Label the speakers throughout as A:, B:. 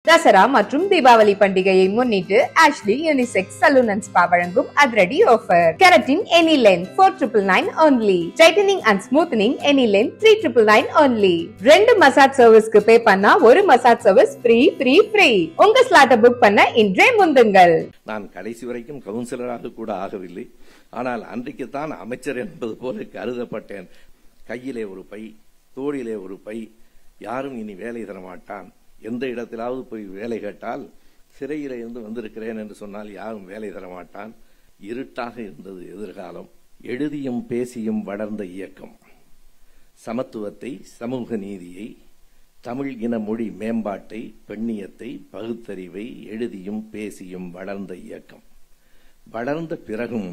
A: தசரா மற்றும் தீபாவளி பண்டிகையை முன்னிட்டு Ashley unisex salon and spa வழங்கும் அதிரடி offer. Keratin any length 4999 only. Tightening and smoothening any length 3999 only. 2 massage சர்வீஸ்க்கு பே பண்ணா ஒரு மசாஜ் சர்வீஸ் ஃப்ரீ. உங்க ஸ்லாட்டை புக் பண்ண இன்றே முந்துங்கள்.
B: நான் கடைசி வரைக்கும் கவுன்சிலராக கூட ஆகவில்லை. ஆனால் அன்றைக்குத்தான் அமைச்சர் என்பது போல கருதப்பட்டேன். கையிலே ஒரு பை, தோளிலே ஒரு பை, யாரும் இனி வேலை தர மாட்டான். எந்த இடத்திலாவது போய் வேலை கேட்டால் சிறையில இருந்து வந்திருக்கிறேன் என்று சொன்னால் யாரும் வேலை தர மாட்டான். இருட்டாக இருந்தது எதிர்காலம். எழுதியும் பேசியும் வளர்ந்த இயக்கம். சமத்துவத்தை, சமூக நீதியை, தமிழ் இன மொழி மேம்பாட்டை, பெண்ணியத்தை, பகுத்தறிவை எழுதியும் பேசியும் வளர்ந்த இயக்கம். வளர்ந்த பிறகும்,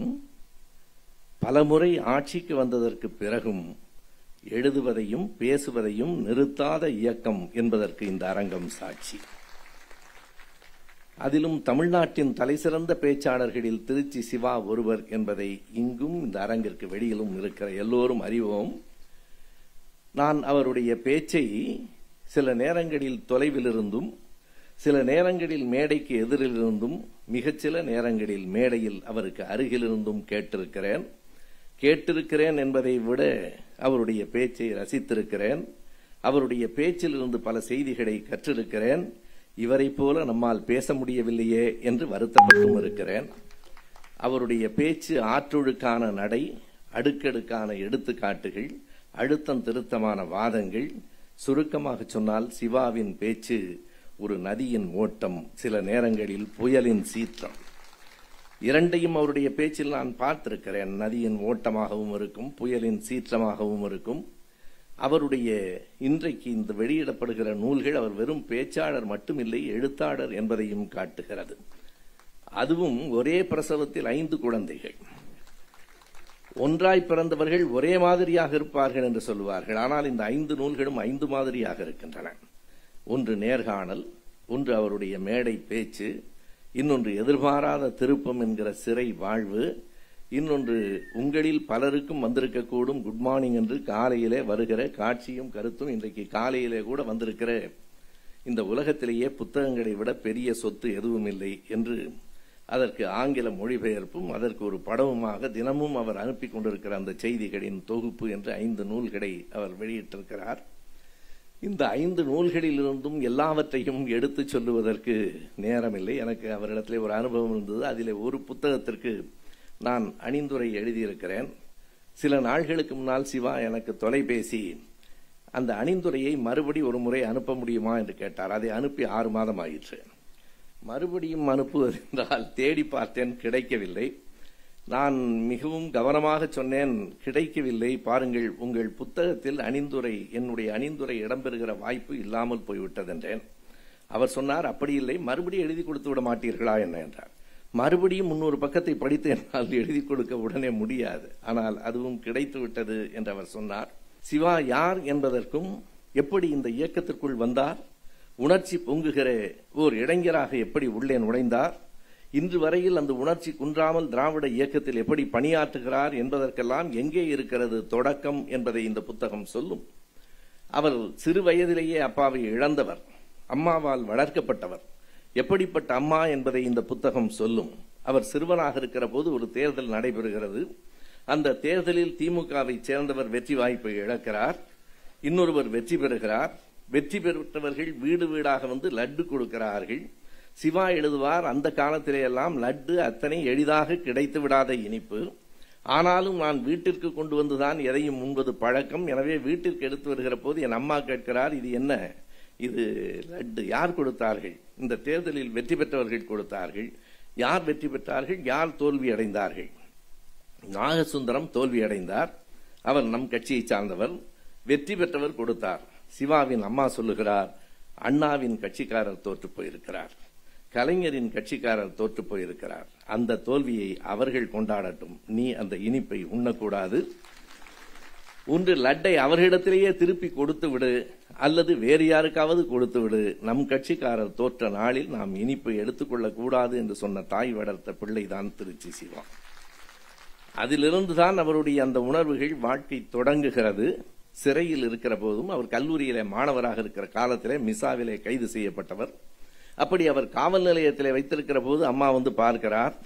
B: பலமுறை ஆட்சிக்கு வந்ததற்கு பிறகும் எழுதுவதையும் பேசுவதையும் நிறுத்தாத இயக்கம் என்பதற்கு இந்த அரங்கம் சாட்சி. அதிலும் தமிழ்நாட்டின் தலைசிறந்த பேச்சாளர்களில் திருச்சி சிவா ஒருவர் என்பதை இங்கும் இந்த அரங்கிற்கு வெளியிலும் இருக்கிற எல்லோரும் அறிவோம். நான் அவருடைய பேச்சை சில நேரங்களில் தொலைவிலிருந்தும், சில நேரங்களில் மேடைக்கு எதிரிலிருந்தும், மிகச்சில நேரங்களில் மேடையில் அவருக்கு அருகிலிருந்தும் கேட்டிருக்கிறேன் என்பதை விட அவருடைய பேச்சை ரசித்திருக்கிறேன். அவருடைய பேச்சிலிருந்து பல செய்திகளை கற்றிருக்கிறேன். இவரை போல நம்மால் பேச முடியவில்லையே என்று வருத்தப்பட்டும் இருக்கிறேன். அவருடைய பேச்சு ஆற்றொழுக்கான நடை, அடுக்கடுக்கான எடுத்துக்காட்டுகள், அழுத்தம் திருத்தமான வாதங்கள். சுருக்கமாக சொன்னால் சிவாவின் பேச்சு ஒரு நதியின் ஓட்டம், சில நேரங்களில் புயலின் சீற்றம். இரண்டையும் அவருடைய பேச்சில் நான் பார்த்திருக்கிறேன். நதியின் ஓட்டமாகவும் இருக்கும், புயலின் சீற்றமாகவும் இருக்கும். அவருடைய இன்றைக்கு இந்த வெளியிடப்படுகிற நூல்கள் அவர் வெறும் பேச்சாளர் மட்டுமில்லை, எழுத்தாளர் என்பதையும் காட்டுகிறது. அதுவும் ஒரே பிரசவத்தில் 5 குழந்தைகள். ஒன்றாய் பிறந்தவர்கள் ஒரே மாதிரியாக இருப்பார்கள் என்று சொல்லுவார்கள். ஆனால் இந்த 5 நூல்களும் 5 மாதிரியாக இருக்கின்றன. ஒன்று நேர்காணல், ஒன்று அவருடைய மேடை பேச்சு, இன்னொன்று எதிர்பாராத திருப்பம் என்கிற சிறை வாழ்வு, இன்னொன்று உங்களில் பலருக்கும் வந்திருக்கக்கூடும் குட் மார்னிங் என்று காலையிலே வருகிற காட்சியும் கருத்தும். இன்றைக்கு காலையிலே கூட வந்திருக்கிற இந்த உலகத்திலேயே புத்தகங்களை விட பெரிய சொத்து எதுவும் இல்லை என்று அதற்கு ஆங்கில மொழிபெயர்ப்பும் அதற்கு ஒரு படமுமாக தினமும் அவர் அனுப்பி கொண்டிருக்கிற அந்த செய்திகளின் தொகுப்பு என்று 5 நூல்களை அவர் வெளியிட்டிருக்கிறார். இந்த 5 நூல்களிலிருந்தும் எல்லாவற்றையும் எடுத்து சொல்லுவதற்கு நேரமில்லை. எனக்கு அவரிடத்திலே ஒரு அனுபவம் இருந்தது. அதிலே ஒரு புத்தகத்திற்கு நான் அணிந்துரை எழுதியிருக்கிறேன். சில நாள்களுக்கு முன்னால் சிவா எனக்கு தொலைபேசி அந்த அணிந்துரையை மறுபடி ஒரு முறை அனுப்ப முடியுமா என்று கேட்டார். அதை அனுப்பி 6 மாதம் ஆயிற்று. மறுபடியும் அனுப்புவது என்றால் தேடி பார்த்தேன், கிடைக்கவில்லை. நான் மிகவும் கவனமாக சொன்னேன், கிடைக்கவில்லை, பாருங்கள் உங்கள் புத்தகத்தில் என்னுடைய அணிந்துரை இடம்பெறுகிற வாய்ப்பு இல்லாமல் போய்விட்டது என்றேன். அவர் சொன்னார், அப்படி இல்லை, மறுபடியும் எழுதி கொடுத்து விட மாட்டீர்களா என்ன என்றார். மறுபடியும் 300 பக்கத்தை படித்து என்னால் எழுதி கொடுக்க உடனே முடியாது, ஆனால் அதுவும் கிடைத்து விட்டது என்று அவர் சொன்னார். சிவா யார் என்பதற்கும், எப்படி இந்த இயக்கத்திற்குள் வந்தார், உணர்ச்சி பொங்குகிற ஓர் இளைஞராக எப்படி உள்ளே நுழைந்தார், இன்று வரையில் அந்த உணர்ச்சி குன்றாமல் திராவிட இயக்கத்தில் எப்படி பணியாற்றுகிறார் என்பதற்கெல்லாம் எங்கே இருக்கிறது தொடக்கம் என்பதை இந்த புத்தகம் சொல்லும். அவர் சிறு வயதிலேயே அப்பாவை இழந்தவர், அம்மாவால் வளர்க்கப்பட்டவர். எப்படிப்பட்ட அம்மா என்பதை இந்த புத்தகம் சொல்லும். அவர் சிறுவனாக இருக்கிற போது ஒரு தேர்தல் நடைபெறுகிறது. அந்த தேர்தலில் திமுகவை சேர்ந்தவர் வெற்றி வாய்ப்பை இழக்கிறார், இன்னொருவர் வெற்றி பெறுகிறார். வெற்றி பெற்றவர்கள் வீடு வீடாக வந்து லட்டு கொடுக்கிறார்கள். சிவா எழுதுவார், அந்த காலத்திலே எல்லாம் லட்டு அத்தனை எளிதாக கிடைத்து விடாத இனிப்பு. ஆனாலும் நான் வீட்டிற்கு கொண்டு வந்துதான் எதையும் உண்பது பழக்கம். எனவே வீட்டிற்கு எடுத்து வருகிற போது என் அம்மா கேட்கிறார், இது என்ன, இது லட்டு. யார் கொடுத்தார்கள்? இந்த தேர்தலில் வெற்றி பெற்றவர்கள் கொடுத்தார்கள். யார் வெற்றி பெற்றார்கள், யார் தோல்வி அடைந்தார்கள்? நாகசுந்தரம் தோல்வி அடைந்தார். அவர் நம் கட்சியை சார்ந்தவர். வெற்றி பெற்றவர் கொடுத்தார். சிவாவின் அம்மா சொல்லுகிறார், அண்ணாவின் கட்சிக்காரர் தோற்று போயிருக்கிறார், கலைஞரின் கட்சிக்காரர் தோற்று போயிருக்கிறார். அந்த தோல்வியை அவர்கள் கொண்டாடட்டும், நீ அந்த இனிப்பை உண்ணக்கூடாது. ஒன்று லட்டை அவர்களிடத்திலேயே திருப்பி கொடுத்து விடு, அல்லது வேறு யாருக்காவது கொடுத்து விடு. நம் கட்சிக்காரர் தோற்ற நாளில் நாம் இனிப்பை எடுத்துக்கொள்ளக் கூடாது என்று சொன்ன தாய் வளர்த்த பிள்ளைதான் திருச்சி சிவா. அதிலிருந்துதான் அவருடைய அந்த உணர்வுகள் வாழ்க்கை தொடங்குகிறது. சிறையில் இருக்கிற போதும் அவர் கல்லூரியிலே மாணவராக இருக்கிற காலத்திலே மிசாவிலே கைது செய்யப்பட்டவர். அப்படி அவர் காவல் நிலையத்திலே வைத்திருக்கிற போது அம்மா வந்து பார்க்கிறார்.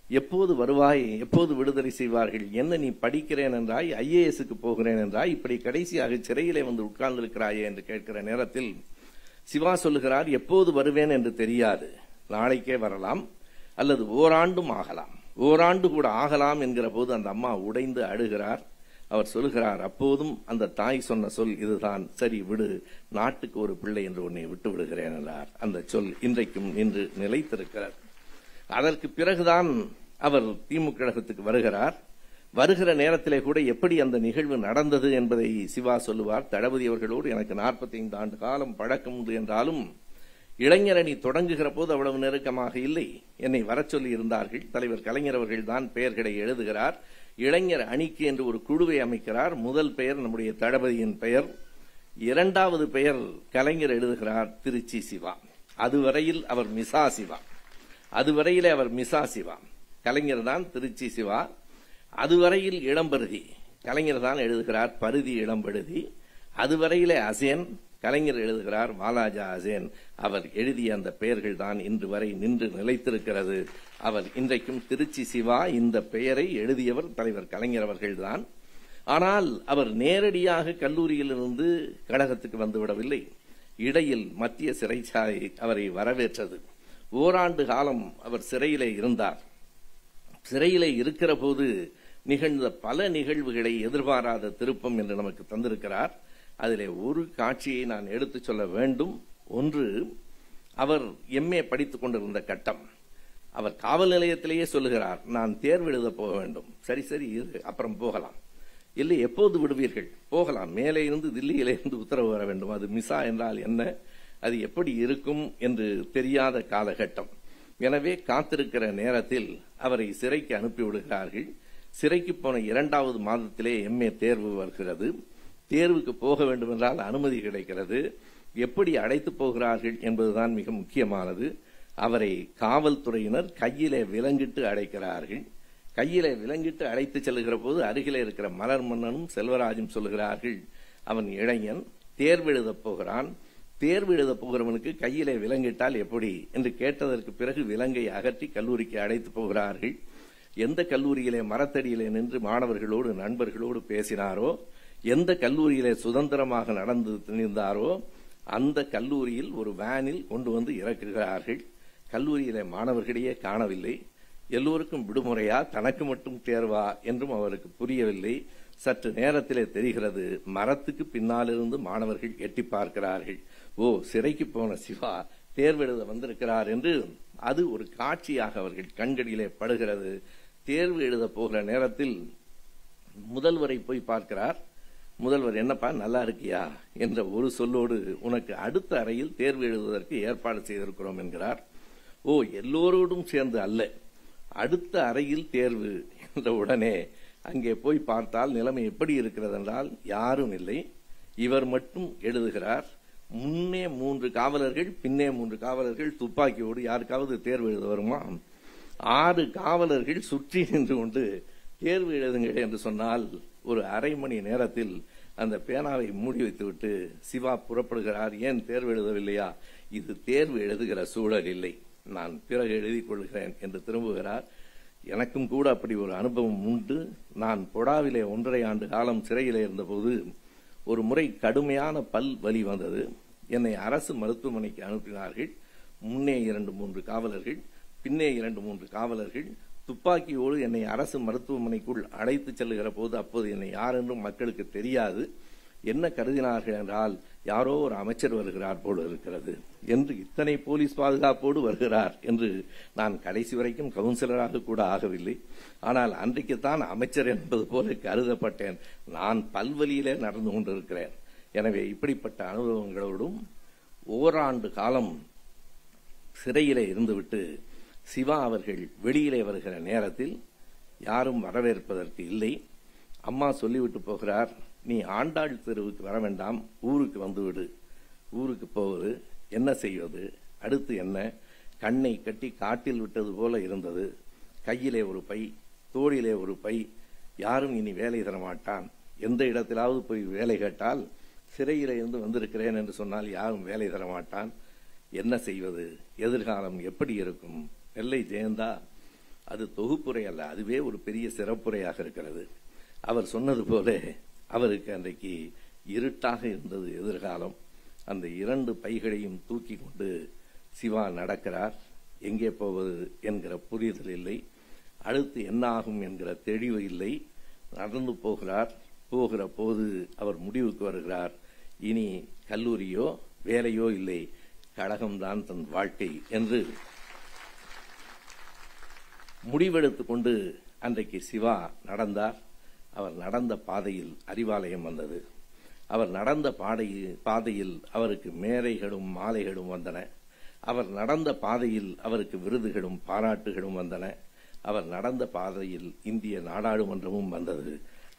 B: எப்போது வருவாய், எப்போது விடுதலை செய்வார்கள், என்ன நீ படிக்கிறேன் என்றாய், IAS-க்கு போகிறேன் என்றாய், இப்படி கடைசியாக சிறையிலே வந்து உட்கார்ந்திருக்கிறாயே என்று கேட்கிற நேரத்தில் சிவா சொல்லுகிறார், எப்போது வருவேன் என்று தெரியாது, நாளைக்கே வரலாம் அல்லது ஓராண்டும் ஆகலாம், ஓராண்டு கூட ஆகலாம் என்கிற போது அந்த அம்மா உடைந்து அழுகிறார். அவர் சொல்லுகிறார், அப்போதும் அந்த தாய் சொன்ன சொல் இதுதான், சரி விடு, நாட்டுக்கு ஒரு பிள்ளை என்று உன்னை விட்டு விடுகிறேன் என்றார். அந்த சொல் இன்றைக்கும் நின்று நிலைத்திருக்கிறார். அதற்கு பிறகுதான் அவர் திமுக கழகத்துக்கு வருகிறார். வருகிற நேரத்திலே கூட எப்படி அந்த நிகழ்வு நடந்தது என்பதை சிவா சொல்லுவார். தளபதி அவர்களோடு எனக்கு 45 ஆண்டு காலம் பழக்கம் உண்டு என்றாலும் இளைஞரணி தொடங்குகிற போது அவ்வளவு நெருக்கமாக இல்லை. என்னை வரச் சொல்லி இருந்தார்கள். தலைவர் கலைஞர் அவர்கள் தான் பெயர்களை எழுதுகிறார். இளைஞர் அணிக்கு என்று ஒரு குழுவை அமைக்கிறார். முதல் பெயர் நம்முடைய தளபதியின் பெயர், இரண்டாவது பெயர் கலைஞர் எழுதுகிறார், திருச்சி சிவா. அதுவரையில் அவர் மிசா சிவா, அதுவரையிலே அவர் மிசா சிவா, கலைஞர் தான் திருச்சி சிவா. அதுவரையில் இளம்பருதி, கலைஞர் தான் எழுதுகிறார் பருதி இளம்பருதி. அதுவரையிலே அசேன், கலைஞர் எழுதுகிறார் வாலாஜா அசேன். அவர் எழுதிய அந்த பெயர்கள் தான் இன்று வரை நின்று நிலைத்திருக்கிறது. அவர் இன்றைக்கும் திருச்சி சிவா, இந்த பெயரை எழுதியவர் தலைவர் கலைஞர் அவர்கள்தான். ஆனால் அவர் நேரடியாக கல்லூரியிலிருந்து கழகத்துக்கு வந்துவிடவில்லை. இடையில் மத்திய சிறைச்சாலை அவரை வரவேற்றது. ஓராண்டு காலம் அவர் சிறையிலே இருந்தார். சிறையிலே இருக்கிற போது நிகழ்ந்த பல நிகழ்வுகளை எதிர்பாராத திருப்பம் என்று நமக்கு தந்திருக்கிறார். அதிலே ஒரு காட்சியை நான் எடுத்துச் சொல்ல வேண்டும். ஒன்று, அவர் MA படித்துக் கொண்டிருந்த கட்டம். அவர் காவல் நிலையத்திலேயே சொல்லுகிறார், நான் தேர்வு எழுத போக வேண்டும். சரி சரி இரு, அப்புறம் போகலாம். இல்லை, எப்போது விடுவீர்கள்? போகலாம், மேலே இருந்து தில்லியிலே இருந்து உத்தரவு வர வேண்டும். அது மிசா என்றால் என்ன, அது எப்படி இருக்கும் என்று தெரியாத காலகட்டம். எனவே காத்திருக்கிற நேரத்தில் அவரை சிறைக்கு அனுப்பிவிடுகிறார்கள். சிறைக்கு போன 2வது மாதத்திலே MA தேர்வு வருகிறது. தேர்வுக்கு போக வேண்டும் என்றால் அனுமதி கிடைக்கிறது. எப்படி அழைத்து போகிறார்கள் என்பதுதான் மிக முக்கியமானது. அவரை காவல்துறையினர் கையிலே விலங்கிட்டு அழைக்கிறார்கள். கையிலே விலங்கிட்டு அழைத்து செல்லுகிற போது அருகிலே இருக்கிற மலர் மன்னனும் செல்வராஜும் சொல்லுகிறார்கள், அவன் இளைஞன், தேர்வு எழுதப் போகிறான், தேர்வு எழுதப் போகிறவனுக்கு கையிலே விலங்கிட்டால் எப்படி என்று கேட்டதற்கு பிறகு விலங்கை அகற்றி கல்லூரிக்கு அழைத்து போகிறார்கள். எந்த கல்லூரியிலே மரத்தடியிலே நின்று மாணவர்களோடு நண்பர்களோடு பேசினாரோ, எந்த கல்லூரியிலே சுதந்திரமாக நடந்து திணிந்தாரோ அந்த கல்லூரியில் ஒரு வேனில் கொண்டு வந்து இறக்குகிறார்கள். கல்லூரியிலே மாணவர்களையே காணவில்லை. எல்லோருக்கும் விடுமுறையா, தனக்கு மட்டும் தேர்வா என்றும் அவருக்கு புரியவில்லை. சற்று நேரத்திலே தெரிகிறது, மரத்துக்கு பின்னாலிருந்து மாணவர்கள் எட்டி பார்க்கிறார்கள். ஓ, சிறைக்கு போன சிவா தேர்வு எழுத வந்திருக்கிறார் என்று. அது ஒரு காட்சியாக அவர்கள் கண்களிலே படுகிறது. தேர்வு எழுத போகிற நேரத்தில் முதல்வரை போய் பார்க்கிறார். முதல்வர், என்னப்பா நல்லா இருக்கியா என்ற ஒரு சொல்லோடு, உனக்கு அடுத்த அறையில் தேர்வு எழுதுவதற்கு ஏற்பாடு செய்திருக்கிறோம் என்கிறார். ஓ, எல்லோரோடும் சேர்ந்து அல்ல, அடுத்த அறையில் தேர்வு என்ற உடனே அங்கே போய் பார்த்தால் நிலைமை எப்படி இருக்கிறது என்றால், யாரும் இல்லை, இவர் மட்டும் எழுதுகிறார். முன்னே 3 காவலர்கள், பின்னே 3 காவலர்கள் துப்பாக்கியோடு. யாருக்காவது தேர்வு எழுத வருமா? 6 காவலர்கள் சுற்றி நின்று கொண்டு தேர்வு எழுதுங்கள் என்று சொன்னால் ஒரு அரை மணி நேரத்தில் அந்த பேனாவை மூடி வைத்துவிட்டு சிவா புறப்படுகிறார். ஏன் தேர்வு எழுதவில்லையா? இது தேர்வு எழுதுகிற சூழல் இல்லை, நான் பிறகு எழுதிக் கொள்கிறேன் என்று திரும்புகிறார். எனக்கும் கூட அப்படி ஒரு அனுபவம் உண்டு. நான் பொடாவிலே 1.5 ஆண்டு காலம் சிறையிலே இருந்தபோது ஒரு முறை கடுமையான பல் வலி வந்தது. என்னை அரசு மருத்துவமனைக்கு அனுப்பினார்கள். முன்னே 2-3 காவலர்கள், பின்னே 2-3 காவலர்கள் துப்பாக்கியோடு என்னை அரசு மருத்துவமனைக்குள் அழைத்து செல்லுகிற போது, அப்போது என்னை யார் என்றும் மக்களுக்கு தெரியாது. என்ன கருதினார்கள் என்றால், யாரோ ஒரு அமைச்சர் வருகிறார் போல இருக்கிறது என்று. இத்தனை போலீஸ் பாதுகாப்போடு வருகிறார் என்று நான் கடைசி வரைக்கும் கவுன்சிலராக கூட ஆகவில்லை. ஆனால் அன்றைக்குத்தான் அமைச்சர் என்பது போல கருதப்பட்டேன். நான் பல்வழியிலே நடந்து கொண்டிருக்கிறேன். எனவே இப்படிப்பட்ட அனுபவங்களோடும் ஓராண்டு காலம் சிறையிலே இருந்துவிட்டு சிவா அவர்கள் வெளியிலே வருகிற நேரத்தில் யாரும் வரவேற்பதற்கு இல்லை. அம்மா சொல்லிவிட்டு போகிறார், நீ ஆண்டாள் தெருவுக்கு வர வேண்டாம், ஊருக்கு வந்துவிடு. ஊருக்கு போவது என்ன செய்வது, அடுத்து என்ன? கண்ணை கட்டி காட்டில் விட்டது போல இருந்தது. கையிலே ஒரு பை, தோளிலே ஒரு பை. யாரும் இனி வேலை தர மாட்டான். எந்த இடத்திலாவது போய் வேலை கேட்டால், சிறையிலே இருந்து வந்திருக்கிறேன் என்று சொன்னால் யாரும் வேலை தர மாட்டான். என்ன செய்வது, எதிர்காலம் எப்படி இருக்கும்? நெல்லை ஜெயந்தா அது தொகுப்புரை அல்ல, அதுவே ஒரு பெரிய சிறப்புரையாக இருக்கிறது. அவர் சொன்னது போல அவருக்கு அன்றைக்கு இருட்டாக இருந்தது எதிர்காலம். அந்த 2 பைகளையும் தூக்கி கொண்டு சிவா நடக்கிறார். எங்கே போவது என்கிற புரிதல் இல்லை, அடுத்து என்ன ஆகும் என்கிற தெளிவு இல்லை. நடந்து போகிறார். போகிற போது அவர் முடிவுக்கு வருகிறார், இனி கல்லூரியோ வேலையோ இல்லை, கழகம்தான் தன் வாழ்க்கை என்று முடிவெடுத்துக் கொண்டு அன்றைக்கு சிவா நடந்தார். அவர் நடந்த பாதையில் அறிவாலயம் வந்தது. அவர் நடந்த பாதையில் அவருக்கு மேடைகளும் மாலைகளும் வந்தன. அவர் நடந்த பாதையில் அவருக்கு விருதுகளும் பாராட்டுகளும் வந்தன. அவர் நடந்த பாதையில் இந்திய நாடாளுமன்றமும் வந்தது.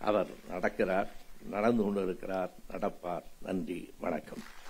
B: அவர் நடக்கிறார், நடந்து கொண்டிருக்கிறார், நடப்பார். நன்றி, வணக்கம்.